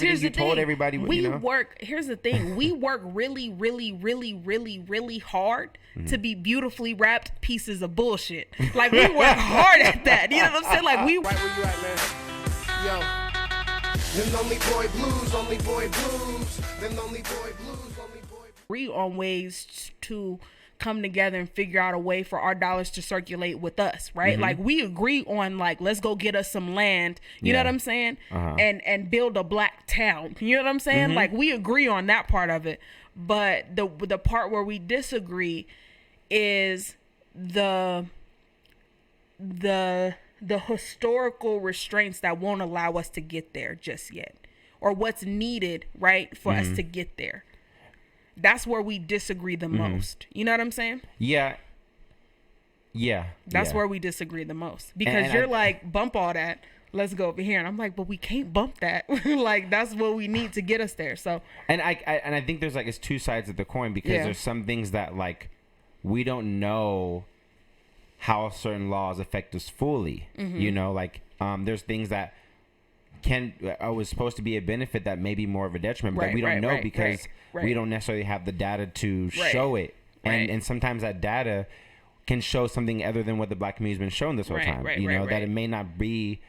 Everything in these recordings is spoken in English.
Here's the told thing. everybody, Here's the thing. We work really, really, really, really, really hard to be beautifully wrapped pieces of bullshit. Like, we work hard at that. You know what I'm saying? Like, we... Right where you at, man? Yo. Them lonely boy blues, only boy blues. Them lonely boy blues, only boy blues. Agree on ways to come together and figure out a way for our dollars to circulate with us, right? Like, we agree on, like, let's go get us some land, you know what I'm saying? And build a black town, you know what I'm saying? Like, we agree on that part of it, but the part where we disagree is the historical restraints that won't allow us to get there just yet, or what's needed, right, for us to get there. That's where we disagree the most. You know what I'm saying? Yeah. That's where we disagree the most. Because you're like, bump all that. Let's go over here. And I'm like, but we can't bump that. Like, that's what we need to get us there. So. And I think there's, like, it's two sides of the coin, because there's some things that, like, we don't know how certain laws affect us fully. You know, like, there's things that was supposed to be a benefit that may be more of a detriment, but we don't know because we don't necessarily have the data to show it. And sometimes that data can show something other than what the black community has been shown this whole time. That it may not be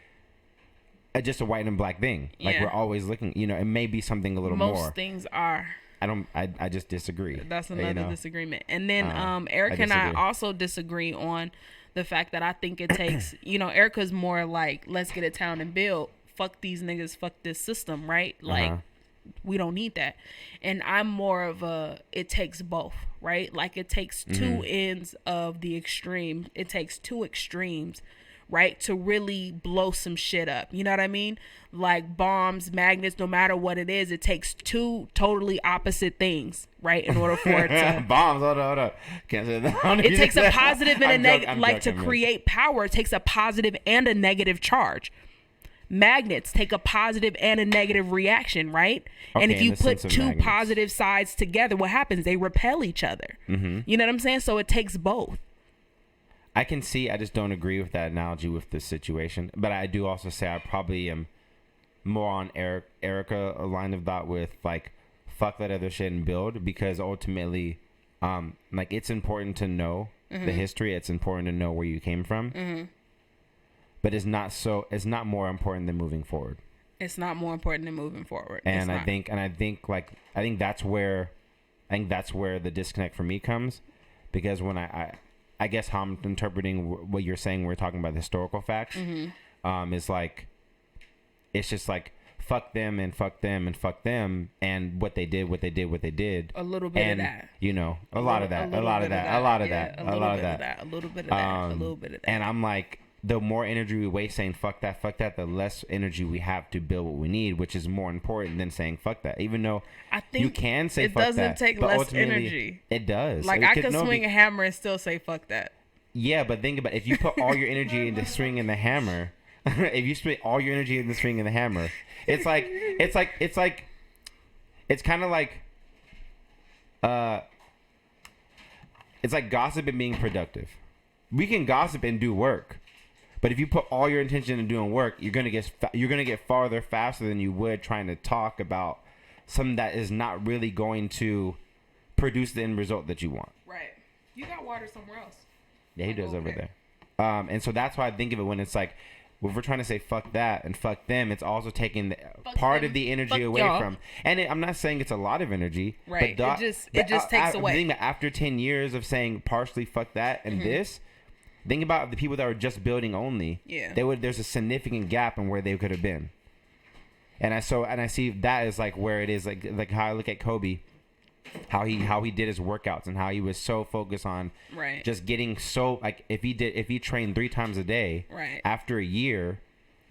just a white and black thing. Like, we're always looking, it may be something a little more. Most things are. I just disagree. That's another disagreement. And then Erica and I also disagree on the fact that I think it takes, Erica's more like, let's get a town and build. Fuck these niggas, fuck this system, right? Like, we don't need that. And I'm more of it takes both, right? Like, it takes two ends of the extreme. It takes two extremes, right, to really blow some shit up. You know what I mean? Like, bombs, magnets, no matter what it is, it takes two totally opposite things, right, in order for it to... Bombs, hold up. Can't say that. It takes a positive and a negative, like, to create power, it takes a positive and a negative charge. Magnets take a positive and a negative reaction, right? Okay, and if you put two magnets. positive sides together, what happens? They repel each other. You know what I'm saying? So it takes both. I can see. I just don't agree with that analogy with this situation. But I do also say I probably am more on Erica a line of thought with, like, fuck that other shit and build, because ultimately, like, it's important to know the history. It's important to know where you came from. But it's not more important than moving forward. It's not more important than moving forward. And I think that's where the disconnect for me comes, because when I guess how I'm interpreting what you're saying, we're talking about the historical facts, is like, it's just like, fuck them and fuck them and fuck them and what they did. A little bit of that. A lot of that. And I'm like, the more energy we waste saying fuck that, the less energy we have to build what we need, which is more important than saying fuck that. Even though I think you can say fuck that, it doesn't take less energy. It does. Like, I could swing a hammer and still say fuck that. Yeah, but think about it. If you put all your energy into swinging the hammer, if you spend all your energy into swinging the hammer, it's kind of like it's like gossip and being productive. We can gossip and do work. But if you put all your intention in doing work, you're gonna get farther faster than you would trying to talk about something that is not really going to produce the end result that you want. Right. You got water somewhere else. Yeah, he does over there. And so that's why I think of it when it's like, if we're trying to say fuck that and fuck them, it's also taking part of the energy away from. And I'm not saying it's a lot of energy. Right. But it just takes away. I think that after 10 years of saying partially fuck that and this. Think about the people that were just building only. Yeah. There's a significant gap in where they could have been. And I see that as like where it is, like how I look at Kobe, how he did his workouts and how he was so focused on just getting so, like, if he trained 3 times a day, after a year,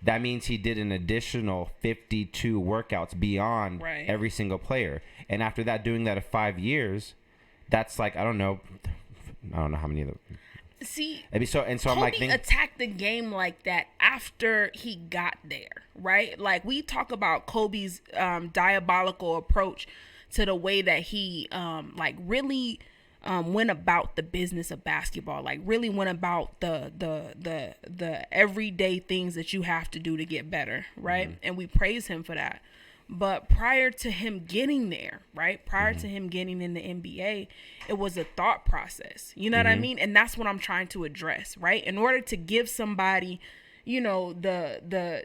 that means he did an additional 52 workouts beyond every single player. And after that, doing that of 5 years, that's like, I don't know how many of them. See, Kobe I'm like, attacked the game like that after he got there, right? Like, we talk about Kobe's diabolical approach to the way that he really went about the business of basketball, like really went about the everyday things that you have to do to get better, right? And we praise him for that. But prior to him getting there, right? Prior to him getting in the NBA, it was a thought process. You know what I mean? And that's what I'm trying to address, right? In order to give somebody, you know, to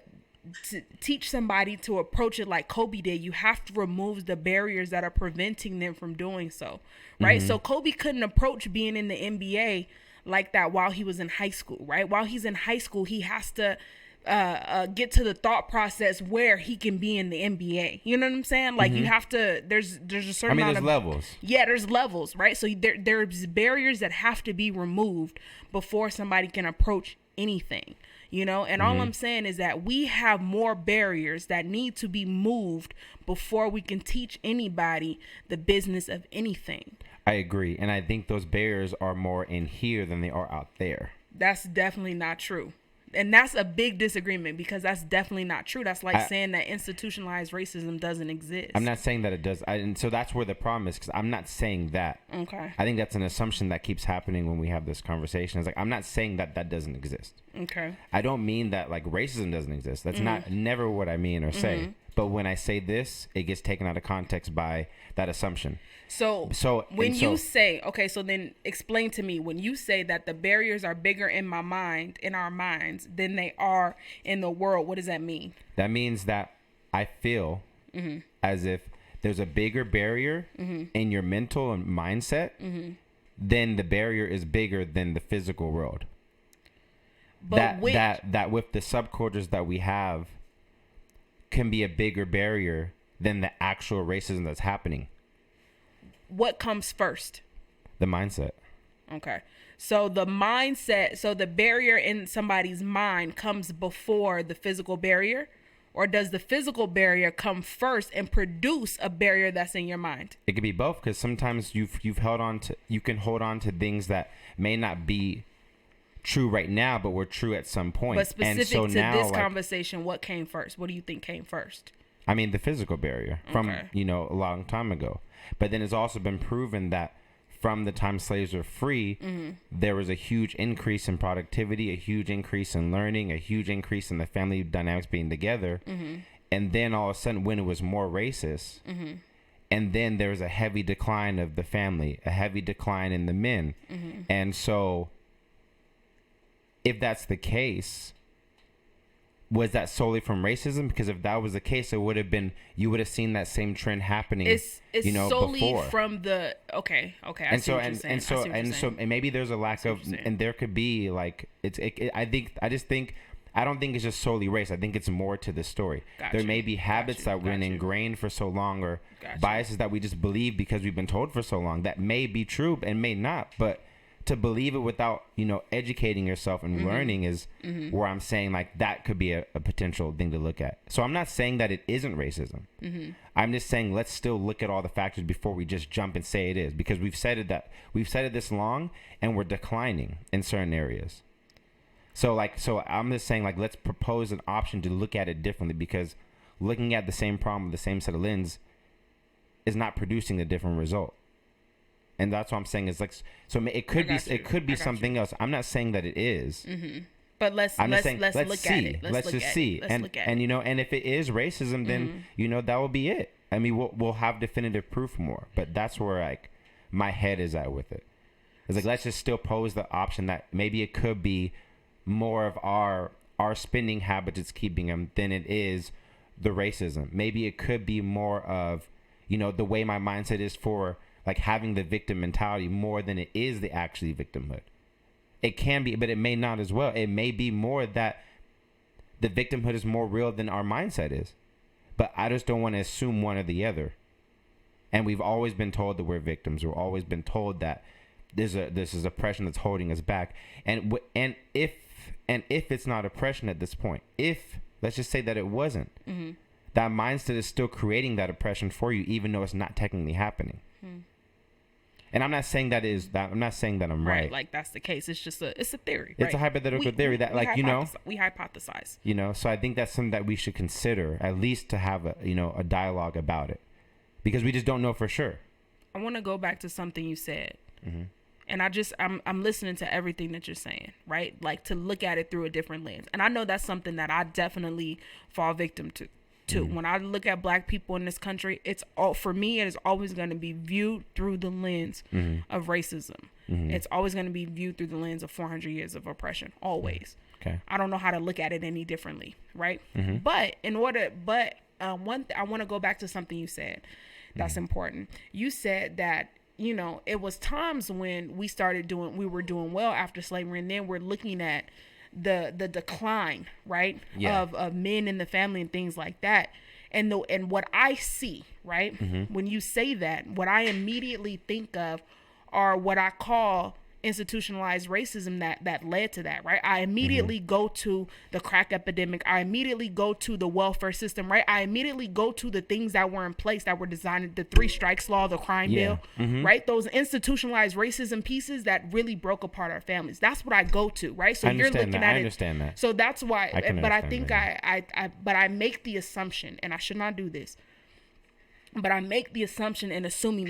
teach somebody to approach it like Kobe did, you have to remove the barriers that are preventing them from doing so, right? So Kobe couldn't approach being in the NBA like that while he was in high school, right? While he's in high school, he has to get to the thought process where he can be in the NBA. You know what I'm saying? Like you have to, there's a certain amount there's levels. Yeah, there's levels, right? So there's barriers that have to be removed before somebody can approach anything, you know? And all I'm saying is that we have more barriers that need to be moved before we can teach anybody the business of anything. I agree. And I think those barriers are more in here than they are out there. That's definitely not true. And that's a big disagreement because that's definitely not true. That's like saying that institutionalized racism doesn't exist. I'm not saying that it does. And so that's where the problem is, because I'm not saying that. Okay. I think that's an assumption that keeps happening when we have this conversation. It's like, I'm not saying that that doesn't exist. Okay. I don't mean that like racism doesn't exist. That's never what I mean or say. But when I say this, it gets taken out of context by that assumption. So you say, okay, so then explain to me, when you say that the barriers are bigger in my mind, in our minds, than they are in the world, what does that mean? That means that I feel as if there's a bigger barrier in your mental and mindset, then the barrier is bigger than the physical world. But that with the subcultures that we have can be a bigger barrier than the actual racism that's happening. What comes first? The mindset. Okay. So the mindset, so the barrier in somebody's mind comes before the physical barrier, or does the physical barrier come first and produce a barrier that's in your mind? It could be both, because sometimes you can hold on to things that may not be true right now, but were true at some point. But specific to this conversation, what came first? What do you think came first? I mean, the physical barrier from, a long time ago. But then it's also been proven that from the time slaves were free, there was a huge increase in productivity, a huge increase in learning, a huge increase in the family dynamics being together. And then all of a sudden, when it was more racist, and then there was a heavy decline of the family, a heavy decline in the men. And so if that's the case, was that solely from racism? Because if that was the case, it would have been, you would have seen that same trend happening. It's solely before. From the okay. I see what you're saying. And maybe there's a lack of, and there could be like I don't think it's just solely race. I think it's more to the story. There may be habits that we've been ingrained for so long, or biases that we just believe because we've been told for so long that may be true and may not, but to believe it without, educating yourself and learning is where I'm saying like that could be a potential thing to look at. So I'm not saying that it isn't racism. I'm just saying let's still look at all the factors before we just jump and say it is, because we've said it this long and we're declining in certain areas. So I'm just saying like let's propose an option to look at it differently, because looking at the same problem with the same set of lens is not producing a different result. And that's what I'm saying is like, so it could be something else. I'm not saying that it is. But let's look at it. Let's just see. And if it is racism, then that will be it. I mean, we'll have definitive proof more. But that's where like my head is at with it. It's like let's just still pose the option that maybe it could be more of our spending habits it's keeping them than it is the racism. Maybe it could be more of the way my mindset is for like having the victim mentality more than it is the actually victimhood. It can be, but it may not as well. It may be more that the victimhood is more real than our mindset is. But I just don't want to assume one or the other. And we've always been told that we're victims. We've always been told that this is oppression that's holding us back. And if it's not oppression at this point, if let's just say that it wasn't, that mindset is still creating that oppression for you, even though it's not technically happening. And I'm not saying I'm not saying that I'm right. Like that's the case. It's just it's a theory. It's a hypothetical theory that we hypothesize. So I think that's something that we should consider, at least to have a dialogue about it, because we just don't know for sure. I want to go back to something you said. And I'm listening to everything that you're saying, right? Like to look at it through a different lens. And I know that's something that I definitely fall victim to. too. When I look at black people in this country, it is always going to be viewed through the lens of racism. It's always going to be viewed through the lens of 400 years of oppression. Always. Okay. I don't know how to look at it any differently, right? But I want to go back to something you said that's important. You said that, you know, it was times when we were doing well after slavery, and then we're looking at the decline, right? Of men in the family and things like that. And what I see, right? When you say that, what I immediately think of are what I call institutionalized racism that led to that, right? I immediately go to the crack epidemic. I immediately go to the welfare system, right? I immediately go to the things that were in place that were designed, the 3 strikes law, the crime bill, right? Those institutionalized racism pieces that really broke apart our families. That's what I go to, right? So you're looking at it. I understand that. So that's why, but I think I make the assumption, and I should not do this, but I make the assumption and assuming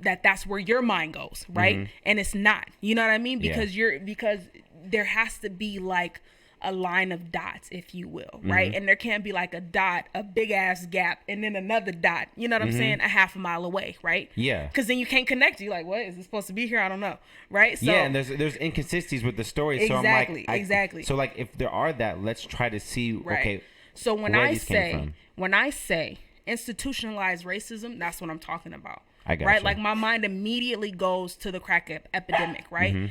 that that's where your mind goes, right? And it's not. You know what I mean? Because because there has to be like a line of dots, if you will, right? And there can't be like a dot, a big ass gap, and then another dot. You know what I'm saying? A half a mile away, right? Yeah. Because then you can't connect. You're like, what is it supposed to be here? I don't know, right? So, and there's inconsistencies with the story. So exactly, I'm like, exactly. So like, if there are that, let's try to see. Right. Okay. So when I say institutionalized racism, that's what I'm talking about. I got right? you. Like my mind immediately goes to the crack epidemic, right?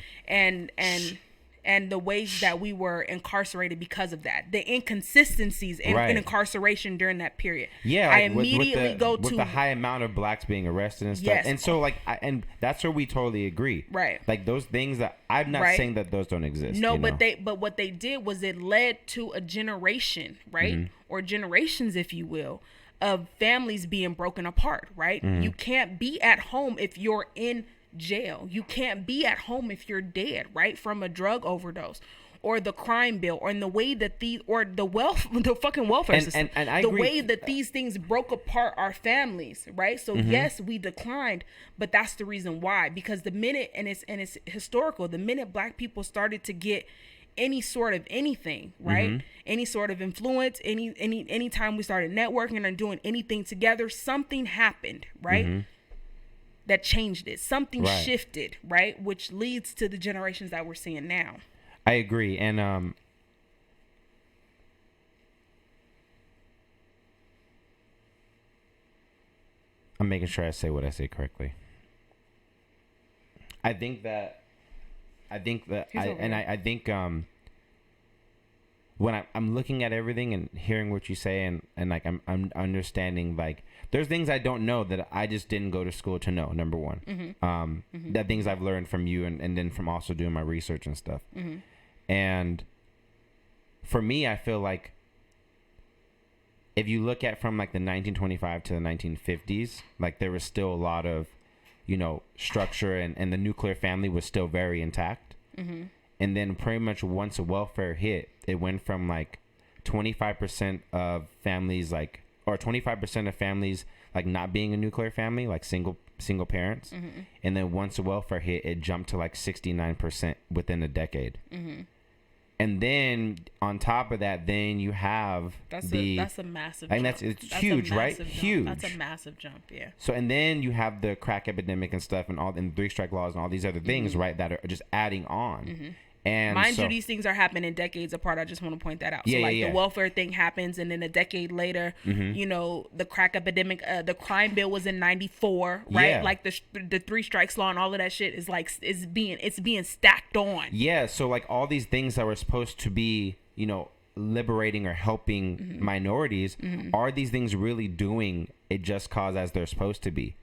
And the ways that we were incarcerated because of that, the inconsistencies in incarceration during that period. Yeah, I immediately go to the high amount of blacks being arrested and stuff. Yes. And so like, and that's where we totally agree. Right. Like those things that I'm not saying that those don't exist. No, but what they did was it led to a generation, right? Or generations, if you will, of families being broken apart, right? You can't be at home if you're in jail. You can't be at home if you're dead, right? From a drug overdose or the crime bill, or in the way that the fucking welfare system, and I the agree. way that these things broke apart our families, right? So yes, we declined, but that's the reason why. Because the minute, and it's historical, the minute black people started to get any sort of anything, right? Any sort of influence, any time we started networking and doing anything together, something happened, right? That changed it. Something shifted, right? Which leads to the generations that we're seeing now. I agree. And I'm making sure I say what I say correctly. I think when I'm looking at everything and hearing what you say, and like I'm understanding, like there's things I don't know that I just didn't go to school to know, number one. That things I've learned from you and then from also doing my research and stuff. And for me, I feel like if you look at from like the 1925 to the 1950s, like there was still a lot of, you know, structure, and the nuclear family was still very intact. And then pretty much once welfare hit, it went from like 25% of families, like, or 25% of families like not being a nuclear family, like single parents. And then once welfare hit, it jumped to like 69% within a decade. And then on top of that, then you have that's a massive jump. It's huge, right? Jump. Huge. That's a massive jump, yeah. So, and then you have the crack epidemic and stuff, and 3-strike laws and all these other things, right, that are just adding on. And mind you, these things are happening decades apart. I just want to point that out. So the welfare thing happens, and then a decade later, you know, the crack epidemic, the crime bill was in 94, right? Yeah. Like the 3-strikes law and all of that shit is like it's being stacked on. Yeah. So like all these things that were supposed to be, you know, liberating or helping minorities, are these things really doing it just cause as they're supposed to be?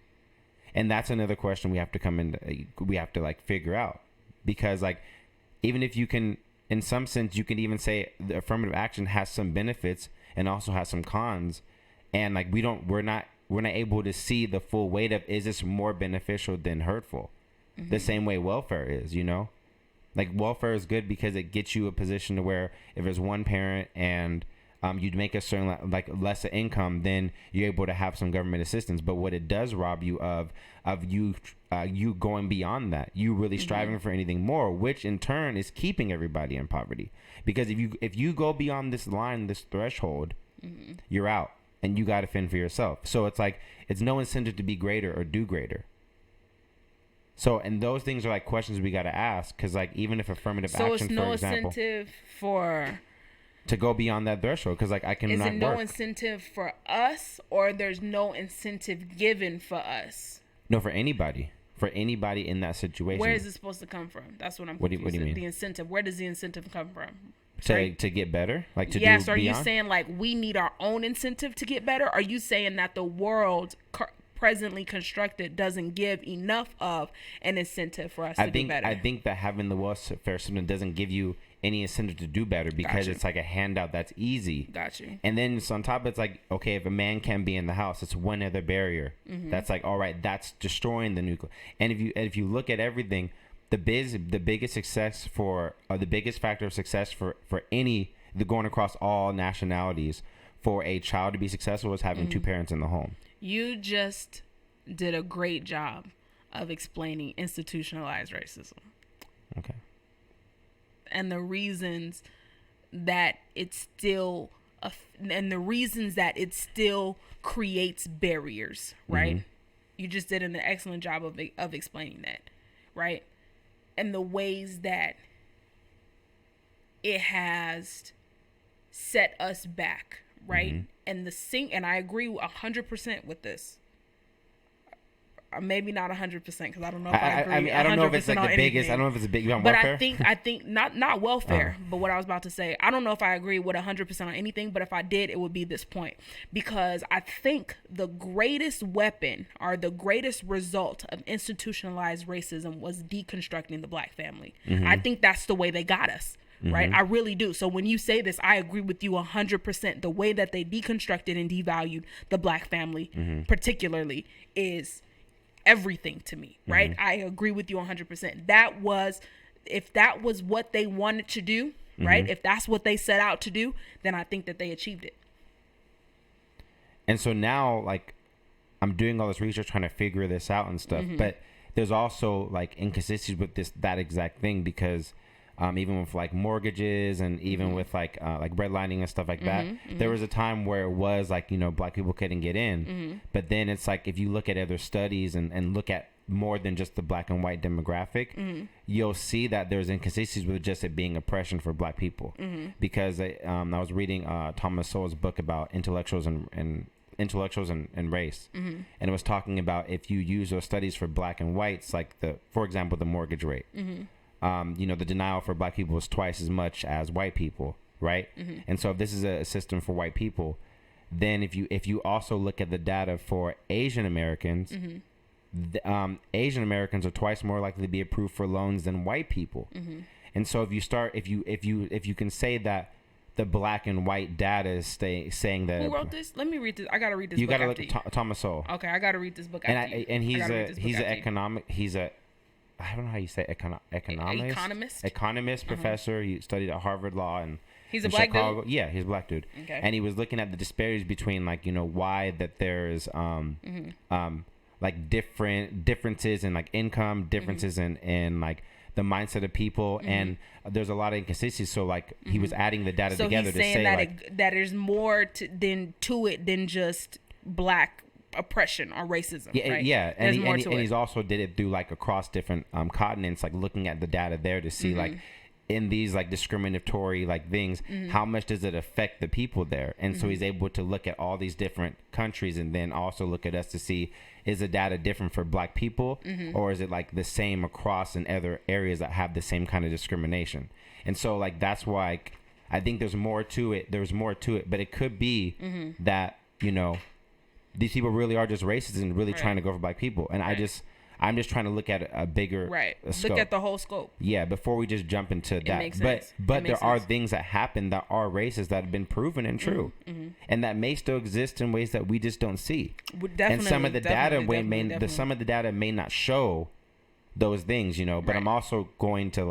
And that's another question we have to like figure out, because like, even if you can, in some sense, you can even say the affirmative action has some benefits and also has some cons, and like we're not able to see the full weight of, is this more beneficial than hurtful? The same way welfare is, you know, like welfare is good because it gets you a position to where if there's one parent and you'd make a certain like lesser income, then you're able to have some government assistance. But what it does rob you of you going beyond that, you really striving for anything more, which in turn is keeping everybody in poverty. Because if you go beyond this line, this threshold, you're out. and you got to fend for yourself. So it's like, it's no incentive to be greater or do greater. So, and those things are like questions we got to ask, because like, even if affirmative action, it's no for example, incentive for to go beyond that threshold, because like I can. Is not it no work. incentive for us, or there's no incentive given for us? No, for anybody. For anybody in that situation. Where is it supposed to come from? That's what I'm confused. What do you mean? The incentive. Where does the incentive come from? To get better? Like to yes, do are beyond? You saying like we need our own incentive to get better? Are you saying that the world presently constructed doesn't give enough of an incentive for us to do better? I think that having the welfare system doesn't give you any incentive to do better, because it's like a handout that's easy. Got you. And then so on top of it's like, okay, if a man can be in the house, it's one other barrier. That's like, all right, that's destroying the nuclear. And if you look at everything, the biggest success for the biggest factor of success for any, going across all nationalities, for a child to be successful is having two parents in the home. You just did a great job of explaining institutionalized racism. Okay. And the reasons that it still creates barriers, right? You just did an excellent job of explaining that, right? And the ways that it has set us back, right? And and I agree 100% with this. Maybe not 100%, because I don't know if I agree. I don't know if it's like the biggest. I don't know if it's a big. You want welfare? But I think not welfare. But what I was about to say, I don't know if I agree with 100% on anything. But if I did, it would be this point, because I think the greatest weapon or the greatest result of institutionalized racism was deconstructing the black family. I think that's the way they got us. Right. I really do. So when you say this, I agree with you 100%. The way that they deconstructed and devalued the black family, particularly, is everything to me. Right. I agree with you 100%. If that was what they wanted to do, right? If that's what they set out to do, then I think that they achieved it. And so now, like, I'm doing all this research trying to figure this out and stuff, but there's also like inconsistencies with that exact thing, because even with like mortgages and even with like redlining and stuff like that, there was a time where it was like, black people couldn't get in, but then it's like, if you look at other studies and look at more than just the black and white demographic, you'll see that there's inconsistencies with just it being oppression for black people, because I was reading Thomas Sowell's book about intellectuals and race, and it was talking about, if you use those studies for black and whites, like for example the mortgage rate, the denial for black people is twice as much as white people, right? And so if this is a system for white people, then if you also look at the data for Asian Americans, Asian Americans are twice more likely to be approved for loans than white people. And so if you can say that the black and white data is saying that. Who wrote this? Let me read this. I gotta read this. You book gotta look at Thomas Sowell. Okay, I gotta read this book. And he's I don't know how you say economist professor. He studied at Harvard Law, and he's a black Chicago. dude. Yeah, he's a black dude. Okay. And he was looking at the disparities between why that there's like differences in like income, differences in like the mindset of people, and there's a lot of inconsistencies. So like he was adding the data together to say that there's more to it than just black oppression or racism. Yeah, right? Yeah, and he's also did it through like across different continents, like looking at the data there to see like in these like discriminatory like things, how much does it affect the people there? And so he's able to look at all these different countries and then also look at us to see, is the data different for black people, or is it like the same across in other areas that have the same kind of discrimination? And so like that's why I think there's more to it. There's more to it, but it could be that these people really are just racist and really trying to go for black people. And I'm just trying to look at a bigger scope. Look at the whole scope. Yeah, before we just jump into that. Makes sense. But there are things that happen that are racist that have been proven and true, and that may still exist in ways that we just don't see. And some of the data may not show those things, But I'm also going to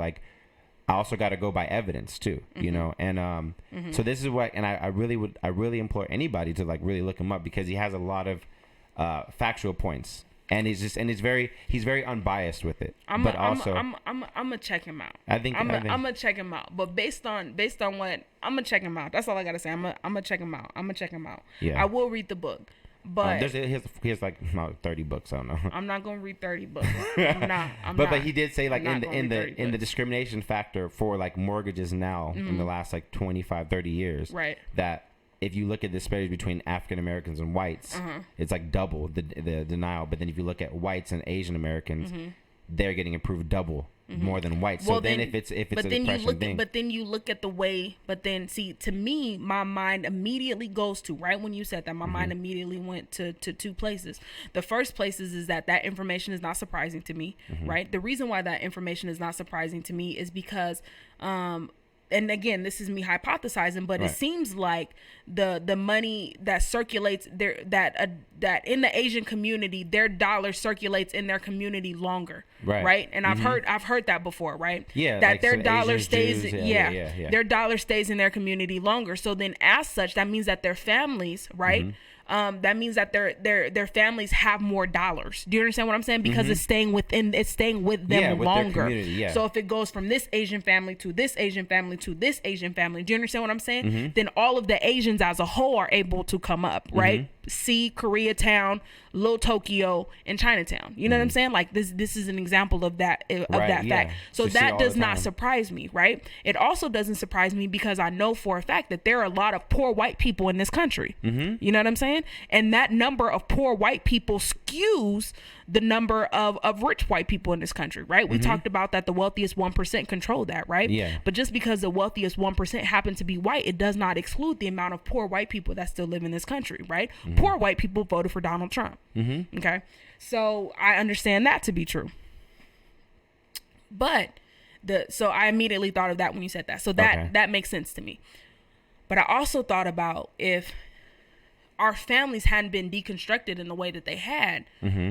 I also got to go by evidence too, and so this is what, and I really implore anybody to really look him up, because he has a lot of factual points And he's very unbiased with it. I'm gonna check him out. I'm gonna check him out. But based on what I'm gonna check him out. That's all I gotta say. I'm gonna check him out. Yeah. I will read the book. But he has like about 30 books. I don't know. I'm not gonna read 30 books. But he did say like in the discrimination factor for like mortgages now in the last like 25, 30 years, right? That if you look at the disparity between African Americans and whites, it's like double the denial. But then if you look at whites and Asian Americans, they're getting approved double more than whites. So then if it's a depression thing. But then you look at the way. But then see, to me, my mind immediately goes to, right when you said that, my mind immediately went to two places. The first place is that information is not surprising to me, right? The reason why that information is not surprising to me is because and again, this is me hypothesizing, but it seems like the money that circulates there, that in the Asian community, their dollar circulates in their community longer, right? And I've heard that before, right? Yeah, that like their dollar Asian stays, Jews, their dollar stays in their community longer. So then, as such, that means that their families, right? That means that their families have more dollars. Do you understand what I'm saying? Because it's staying with them longer. So if it goes from this Asian family to this Asian family to this Asian family, do you understand what I'm saying? Then all of the Asians as a whole are able to come up, right? See Koreatown, Little Tokyo, and Chinatown. You know what I'm saying? Like this is an example of that fact. So that does not surprise me, right? It also doesn't surprise me because I know for a fact that there are a lot of poor white people in this country. You know what I'm saying? And that number of poor white people skews the number of rich white people in this country, right? We talked about that the wealthiest 1% control that, right? Yeah. But just because the wealthiest 1% happen to be white, it does not exclude the amount of poor white people that still live in this country, right? Poor white people voted for Donald Trump. Okay. So I understand that to be true. But so I immediately thought of that when you said that. So that makes sense to me. But I also thought about if our families hadn't been deconstructed in the way that they had,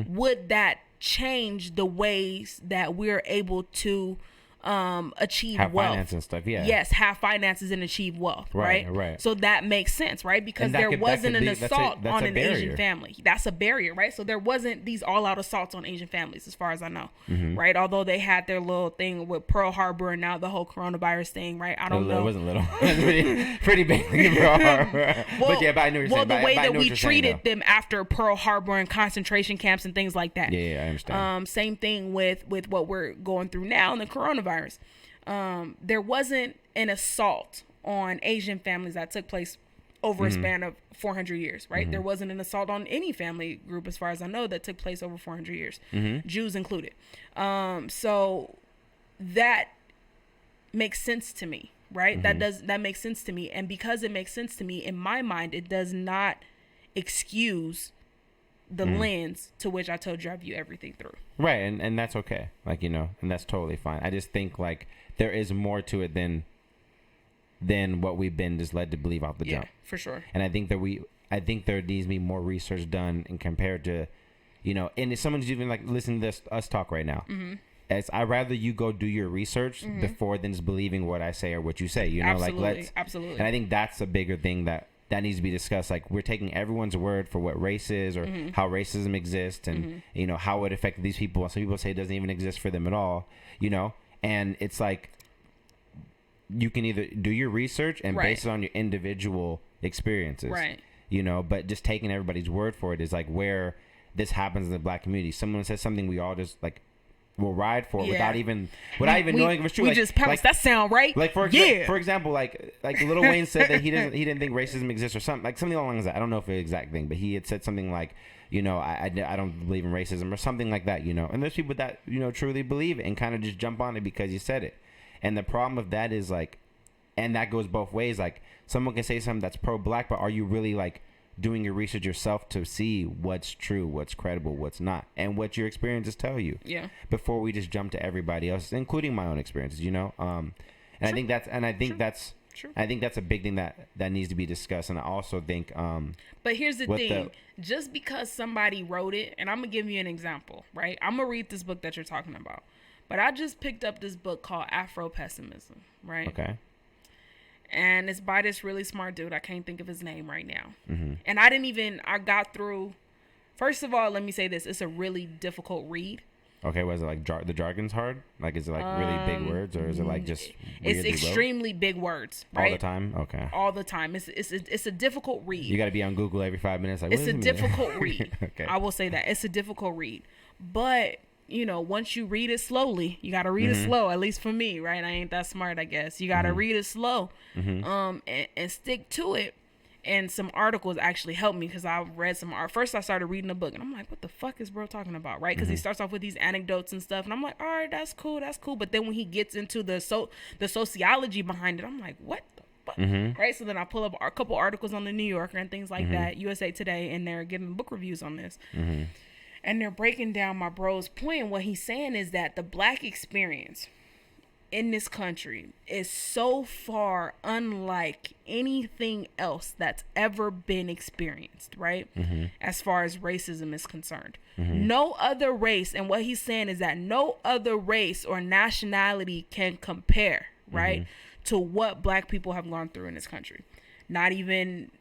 would that change the ways that we're able to achieve have wealth? Finance and stuff, Yes, have finances and achieve wealth, right? So that makes sense, right? Because there wasn't an assault on an Asian family. That's a barrier, right? So there wasn't these all-out assaults on Asian families, as far as I know, right? Although they had their little thing with Pearl Harbor and now the whole coronavirus thing, right? I don't know. It wasn't little. It was pretty big in Pearl Harbor. But I knew what you're saying. The way that we treated them after Pearl Harbor and concentration camps and things like that. Yeah, I understand. Same thing with what we're going through now in the coronavirus. There wasn't an assault on Asian families that took place over a span of 400 years, right? There wasn't an assault on any family group, as far as I know, that took place over 400 years, Jews included. So that makes sense to me, right? That makes sense to me. And because it makes sense to me, in my mind, it does not excuse the lens to which I told you I view everything through. Right, and that's okay. Like, and that's totally fine. I just think like there is more to it than what we've been just led to believe off the jump. Yeah, for sure. And I think there needs to be more research done and compared to, and if someone's even like listening to us talk right now, I'd rather you go do your research before than just believing what I say or what you say. Absolutely. And I think that's a bigger thing that needs to be discussed. Like, we're taking everyone's word for what race is or how racism exists and, how it affected these people. Some people say it doesn't even exist for them at all, and it's like, you can either do your research and base it on your individual experiences, but just taking everybody's word for it is like where this happens in the Black community. Someone says something, we all just like, will ride for it without even knowing if it's true. We just pounce. That sound right. Like for example, like Lil Wayne said that he didn't think racism exists or something along those lines. I don't know if it's the exact thing, but he had said something like, I don't believe in racism or something like that. And there's people that truly believe it and kind of just jump on it because you said it. And the problem of that is like, and that goes both ways. Like, someone can say something that's pro-Black, but are you really like doing your research yourself to see what's true, what's credible, what's not, and what your experiences tell you? Yeah. Before we just jump to everybody else, including my own experiences, And I think that's true. I think that's a big thing that needs to be discussed. And I also think but here's the thing. Just because somebody wrote it, and I'm gonna give you an example, right? I'm gonna read this book that you're talking about. But I just picked up this book called Afro-Pessimism, right? Okay. And it's by this really smart dude. I can't think of his name right now. And I got through First of all, let me say this. It's a really difficult read. Okay, was it like the jargon's hard? Like, is it like really big words, or is it like just it's extremely big words, right? All the time? Okay. All the time. It's a difficult read. You got to be on Google every 5 minutes. Like, it's a difficult read. Okay. I will say that. It's a difficult read. But, you know, once you read it slowly, you got to read it slow, at least for me, right? I ain't that smart, I guess. You got to read it slow and stick to it. And some articles actually helped me because I read some art. First, I started reading a book, and I'm like, what the fuck is bro talking about, right? Because he starts off with these anecdotes and stuff, and I'm like, all right, that's cool. But then when he gets into the sociology behind it, I'm like, what the fuck? Right? So then I pull up a couple articles on the New Yorker and things like that, USA Today, and they're giving book reviews on this. And they're breaking down my bro's point. And what he's saying is that the black experience in this country is so far unlike anything else that's ever been experienced, right? As far as racism is concerned. No other race, and what he's saying is that no other race or nationality can compare, right, to what black people have gone through in this country. Not even,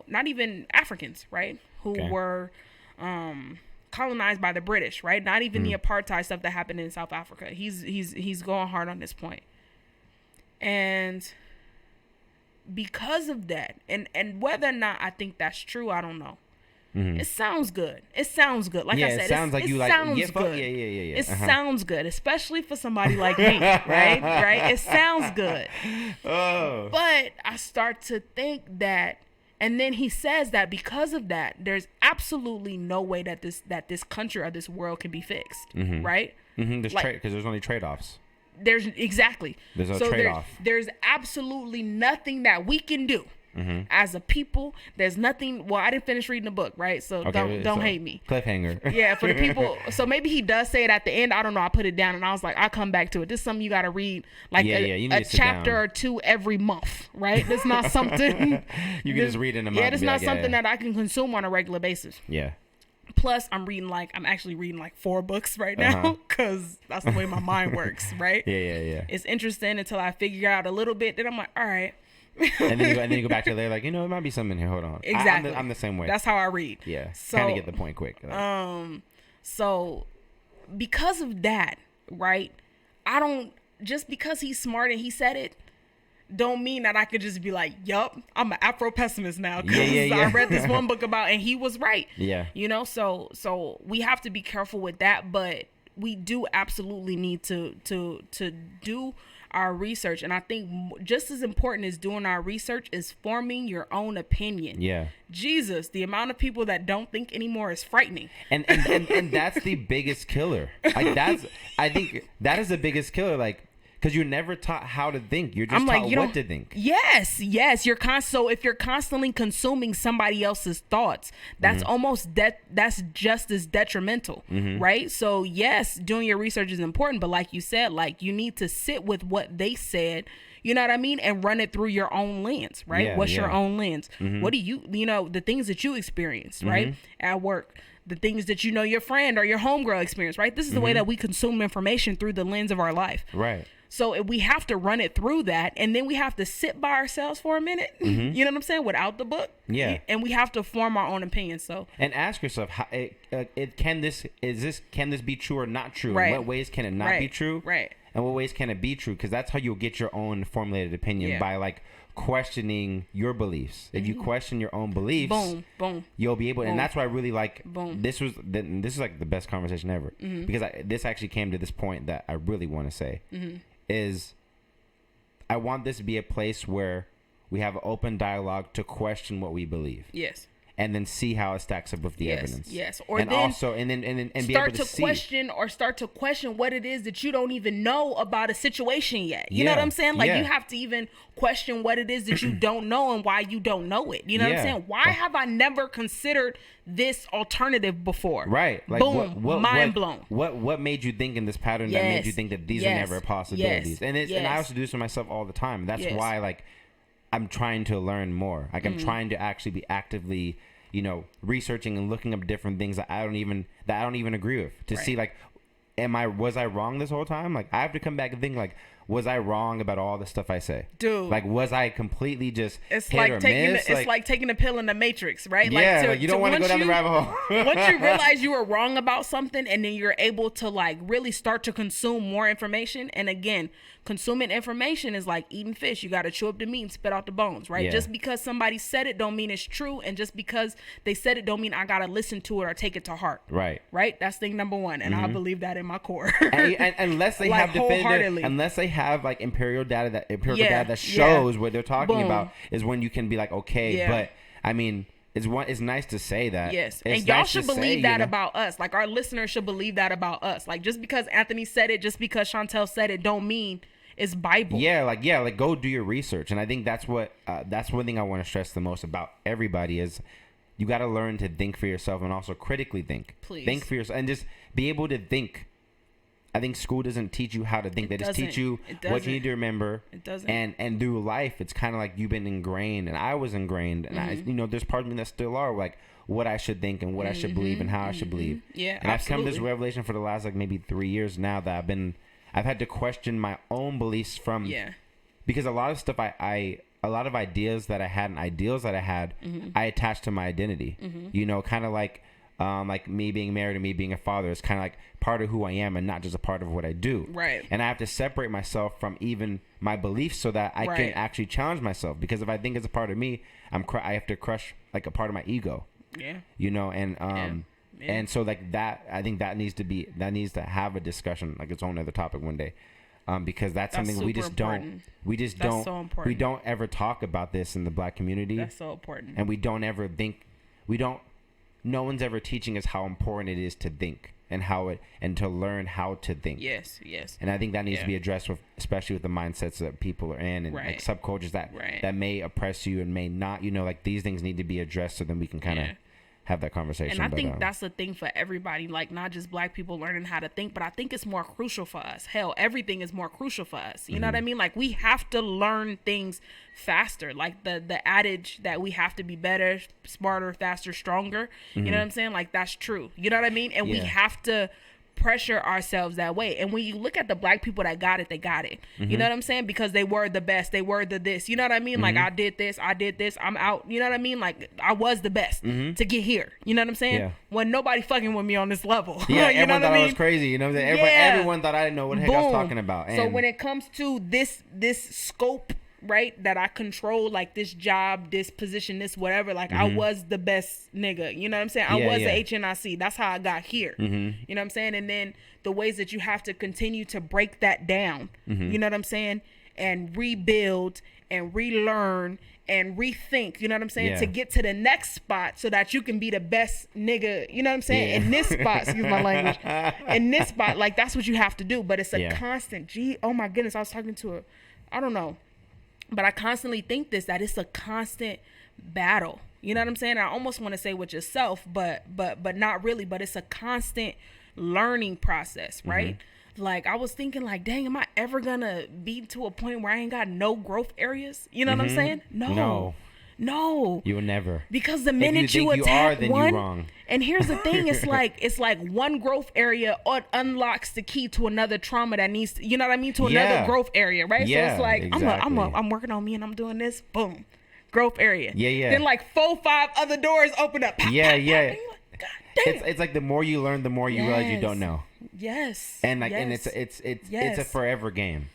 not even Africans, right, who were colonized by the British, right? Not even the apartheid stuff that happened in South Africa. He's going hard on this point. And because of that, and whether or not I think that's true, I don't know. It sounds good. Like I said, it sounds like it you sounds like good. Yeah. It sounds good, especially for somebody like me, right? It sounds good. Oh. But I start to think that, and then he says that because of that, there's absolutely no way that this country or this world can be fixed, right? Because there's only trade-offs. There's exactly. There's no trade-off. There's absolutely nothing that we can do as a people. There's nothing. Well, I didn't finish reading the book, right? So don't hate me. Cliffhanger. Yeah, for the people. So maybe he does say it at the end. I don't know. I put it down and I was like, I'll come back to it. This is something you got to read like a chapter or two every month, right? It's not something you can just read in a month. Yeah, it's not something that I can consume on a regular basis. Yeah. Plus, I'm actually reading like 4 books right now because that's the way my mind works, right? Yeah. It's interesting until I figure out a little bit. Then I'm like, all right. and then you go back to there like, it might be something here. Hold on. Exactly. I'm the same way. That's how I read. Yeah. So, kind of get the point quick. So because of that, right? Just because he's smart and he said it, don't mean that I could just be like, yup, I'm an Afro pessimist now because I read this one book about and he was right. Yeah. So we have to be careful with that, but we do absolutely need to do our research. And I think just as important as doing our research is forming your own opinion. Yeah. Jesus, the amount of people that don't think anymore is frightening. And that's the biggest killer. I think that is the biggest killer. Like, because you're never taught how to think. You're just taught what to think. Yes. So if you're constantly consuming somebody else's thoughts, that's that's just as detrimental, right? So yes, doing your research is important, but like you said, like you need to sit with what they said, you know what I mean, and run it through your own lens, right? Yeah, What's your own lens? What do you the things that you experienced, right, at work? The things that your friend or your homegirl experienced, right? This is the way that we consume information through the lens of our life. Right. So we have to run it through that, and then we have to sit by ourselves for a minute. You know what I'm saying? Without the book. Yeah. And we have to form our own opinion. So. And ask yourself, can this be true or not true? Right. In what ways can it not be true? Right. And what ways can it be true? Because that's how you'll get your own formulated opinion by like questioning your beliefs. If you question your own beliefs, boom, you'll be able. And that's why I really like. This is like the best conversation ever because this actually came to this point that I really want to say is I want this to be a place where we have open dialogue to question what we believe. Yes. And then see how it stacks up with the evidence. Yes. Or and then also and be able to start to question what it is that you don't even know about a situation yet. You know what I'm saying? Like you have to even question what it is that you don't know and why you don't know it. You know what I'm saying? Why have I never considered this alternative before? Right. Like boom. Mind blown. What made you think in this pattern that made you think that these are never possibilities? And I also do this to myself all the time. That's why like I'm trying to learn more. Like I'm trying to actually be actively, researching and looking up different things that I don't even agree with to see like, was I wrong this whole time? Like I have to come back and think like, was I wrong about all the stuff I say? Dude. Like, was I completely just it's hit like or taking miss? it's like taking a pill in the Matrix, right? Yeah, like you don't want to go down the rabbit hole. Once you realize you were wrong about something, and then you're able to like really start to consume more information. And again, consuming information is like eating fish. You got to chew up the meat and spit out the bones, right? Yeah. Just because somebody said it don't mean it's true, and just because they said it don't mean I got to listen to it or take it to heart. Right. Right? That's thing number one, and I believe that in my core. and unless they like, have definitive, unless they have like empirical data that shows what they're talking about, is when you can be like, okay. But I mean, it's nice to say that. Yes. It's and y'all nice should believe that about us. Like, our listeners should believe that about us. Like, just because Anthony said it, just because Chantal said it, don't mean it's Bible. Like go do your research. And I think that's one thing I want to stress the most about everybody is you got to learn to think for yourself and also critically think. Please. Think for yourself and just be able to think. I think school doesn't teach you how to think. They just teach you what you need to remember. It doesn't. And through life, it's kind of like you've been ingrained, and I was ingrained, and I, there's part of me that still are like what I should think and what I should believe and how I should believe. Yeah, and I've come to this revelation for the last like maybe 3 years now that I've had to question my own beliefs from because a lot of stuff a lot of ideas that I had and ideals that I had, I attached to my identity. Kind of like me being married and me being a father is kind of like part of who I am and not just a part of what I do. Right. And I have to separate myself from even my beliefs so that I can actually challenge myself. Because if I think it's a part of me, I have to crush like a part of my ego. Yeah. And so like that, I think that needs to have a discussion, like its own other topic one day. Because that's something we just important. We don't ever talk about this in the Black community. That's so important. And we don't ever think, no one's ever teaching us how important it is to think and to learn how to think. Yes. And I think that needs to be addressed especially with the mindsets that people are in and like subcultures that may oppress you and may not, like these things need to be addressed so then we can kind of have that conversation. And I think that's the thing for everybody, like not just Black people learning how to think, but I think it's more crucial for us. Hell, everything is more crucial for us. You know what I mean? Like we have to learn things faster. Like the adage that we have to be better, smarter, faster, stronger. You know what I'm saying? Like that's true. You know what I mean? And we have to pressure ourselves that way. And when you look at the Black people that got it, they got it. You know what I'm saying? Because they were the best. They were the this. You know what I mean? Like I did this. I'm out. You know what I mean? Like I was the best to get here. You know what I'm saying? Yeah. When nobody fucking with me on this level. Yeah, you everyone know what thought I mean? I was crazy. You know what I'm saying? Everyone thought I didn't know what the heck I was talking about. And so when it comes to this scope, right, that I control, like this job, this position, this whatever, like I was the best nigga. You know what I'm saying? I was the HNIC. That's how I got here. You know what I'm saying? And then the ways that you have to continue to break that down, you know what I'm saying? And rebuild and relearn and rethink, you know what I'm saying? To get to the next spot so that you can be the best nigga, you know what I'm saying? In this spot, excuse my language, in this spot, like that's what you have to do. But it's a constant, oh my goodness, I was talking to I don't know, but I constantly think that it's a constant battle. You know what I'm saying? I almost want to say with yourself, but not really, but it's a constant learning process, right? Like I was thinking like, dang, am I ever gonna be to a point where I ain't got no growth areas? You know what I'm saying? No. You will never. Because the minute you attack one, you're wrong. And here's the thing, it's like one growth area unlocks the key to another trauma that needs to, you know what I mean? To another growth area, right? So it's like I'm working on me and I'm doing this, boom. Growth area. Yeah. Then like 4-5 other doors open up. Yeah. God damn. It's like the more you learn, the more you realize you don't know. Yes. And like and it's a forever game.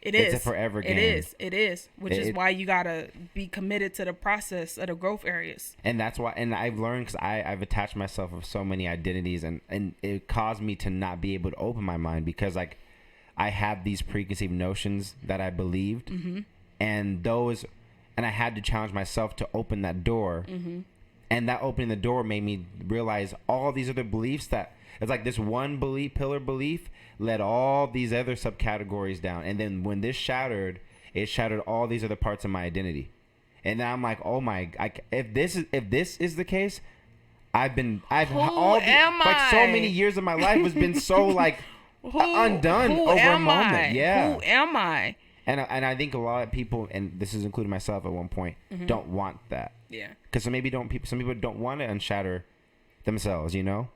It's a forever game. It is. Which is why you gotta be committed to the process of the growth areas. And that's why. And I've learned because I've attached myself with so many identities, and it caused me to not be able to open my mind because like I have these preconceived notions that I believed, and I had to challenge myself to open that door. And that opening the door made me realize all these other beliefs that it's like this one pillar belief led all these other subcategories down. And then when this shattered, it shattered all these other parts of my identity. And then I'm like, oh my, if this is the case, so many years of my life has been so like undone over a moment. Yeah. Who am I? And I think a lot of people, and this is including myself at one point, don't want that. Yeah. Because some people don't want to unshatter themselves, you know?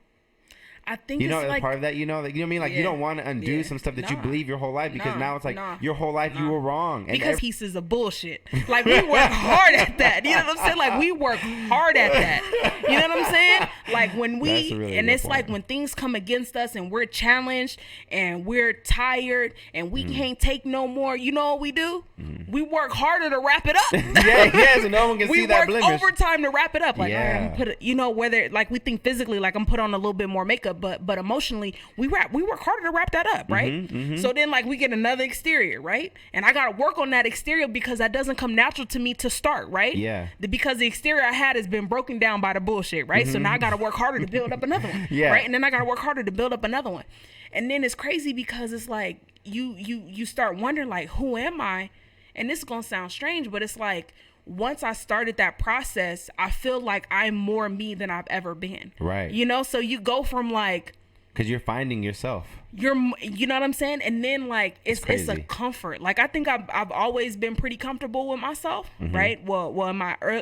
I think you know, it's like, part of that, you know what I mean? Like, you don't want to undo some stuff that you believe your whole life, because now it's like your whole life you were wrong. And because pieces of bullshit. Like, we work hard at that. You know what I'm saying? Like, we work hard at that. You know what I'm saying? Like, when we, really and it's point. Like when things come against us and we're challenged and we're tired and we can't take no more, you know what we do? We work harder to wrap it up. So no one can see that blemish. We work overtime to wrap it up. Like, I'm put it, you know, whether, like, we think physically, like, I'm put on a little bit more makeup, but emotionally, we work harder to wrap that up, right? So then, like, we get another exterior, right? And I gotta work on that exterior because that doesn't come natural to me to start, right? Because the exterior I had has been broken down by the bullshit, right? So now I gotta work harder to build up another one, right? And then I gotta work harder to build up another one. And then it's crazy because it's like you start wondering, like, who am I? And this is gonna sound strange, but it's like, once I started that process, I feel like I'm more me than I've ever been. Right. You know, so you go from, like, because you're finding yourself. You know what I'm saying? And then, like, it's a comfort. Like, I think I've always been pretty comfortable with myself, right? Well,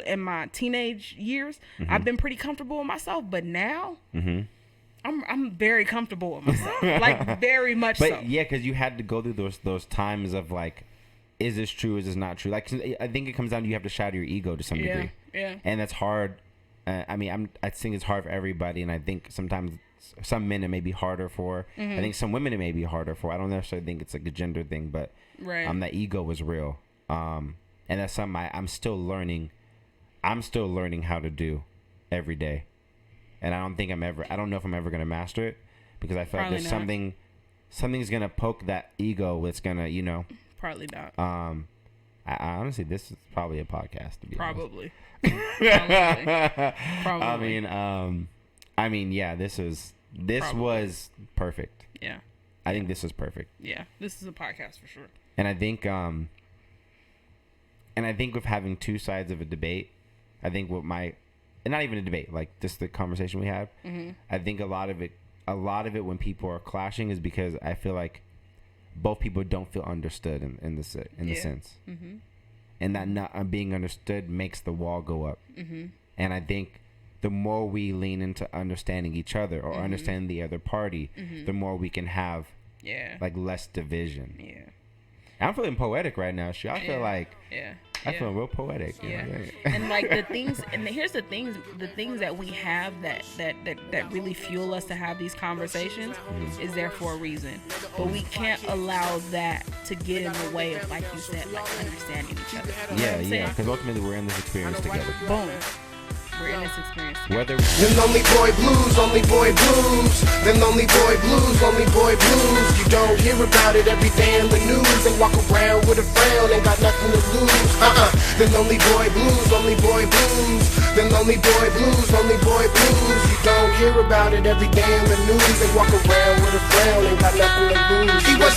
in my teenage years, I've been pretty comfortable with myself, but now I'm very comfortable with myself, like, very much so. But yeah, because you had to go through those times of, like, is this true? Is this not true? Like, I think it comes down to you have to shatter your ego to some degree. Yeah. And that's hard. I mean, I think it's hard for everybody, and I think sometimes some men it may be harder for. I think some women it may be harder for. I don't necessarily think it's like a gender thing, but that ego is real. And that's something I'm still learning. I'm still learning how to do every day, and I don't know if I'm ever gonna master it, because I feel like there's something's gonna poke that ego. That's gonna, you know. Probably not. I honestly, this is probably a podcast, to be honest. Probably. I mean, yeah. This was perfect. Yeah. I think this was perfect. Yeah, this is a podcast for sure. And I think, with having two sides of a debate, I think and not even a debate, like just the conversation we have. I think a lot of it when people are clashing is because I feel like both people don't feel understood in the sense, and that not being understood makes the wall go up. And I think the more we lean into understanding each other or understanding the other party, the more we can have like less division. I'm feeling poetic right now. I feel like I feel real poetic. And like the things, and here's the things that we have that really fuel us to have these conversations is there for a reason. But we can't allow that to get in the way of, like you said, like understanding each other. Because ultimately we're in this experience together. Boom. We're in this experience together. Them lonely boy blues, only boy blues. Them lonely boy blues, only boy blues. You don't hear about it every day in the news. They walk around with a frown, ain't got nothing to lose. Them lonely boy blues, only boy blues. Them lonely boy blues, only boy blues. You don't hear about it every day in the news. They walk around with a frown, ain't got nothing to lose. He was